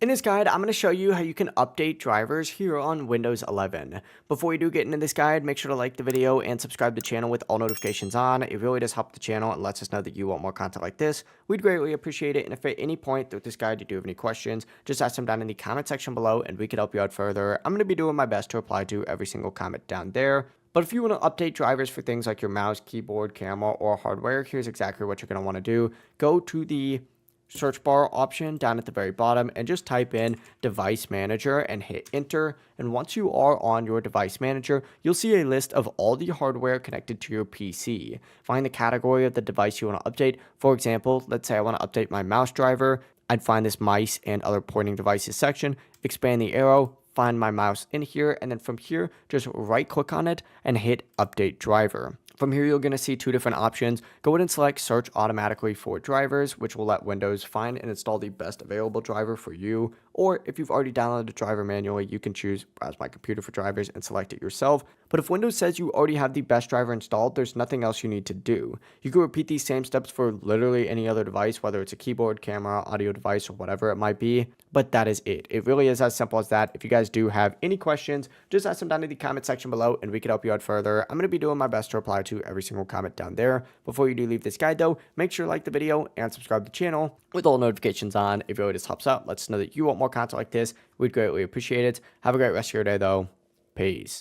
In this guide, I'm going to show you how you can update drivers here on Windows 11. Before you do get into this guide, make sure to like the video and subscribe to the channel with all notifications on. It really does help the channel and lets us know that you want more content like this. We'd greatly appreciate it. And if at any point through this guide you do have any questions, just ask them down in the comment section below and we can help you out further. I'm going to be doing my best to reply to every single comment down there. But if you want to update drivers for things like your mouse, keyboard, camera, or hardware, here's exactly what you're going to want to do. Go to the search bar option down at the very bottom and just type in device manager and hit enter. And once you are on your device manager, you'll see a list of all the hardware connected to your PC. Find the category of the device you want to update. For example, let's say I want to update my mouse driver. I'd find this mice and other pointing devices section, expand the arrow, find my mouse in here, and then from here, just right click on it and hit update driver. From here, you're going to see two different options. Go ahead and select search automatically for drivers, which will let Windows find and install the best available driver for you. Or if you've already downloaded a driver manually, you can choose browse my computer for drivers and select it yourself. But if Windows says you already have the best driver installed, there's nothing else you need to do. You can repeat these same steps for literally any other device, whether it's a keyboard, camera, audio device, or whatever it might be. But that is it. It really is as simple as that. If you guys do have any questions, just ask them down in the comment section below and we can help you out further. I'm going to be doing my best to reply to every single comment down there. Before you do leave this guide though, make sure to like the video and subscribe to the channel with all notifications on. It really just helps out. Let us know that you want more content like this. We'd greatly appreciate it. Have a great rest of your day though. Peace.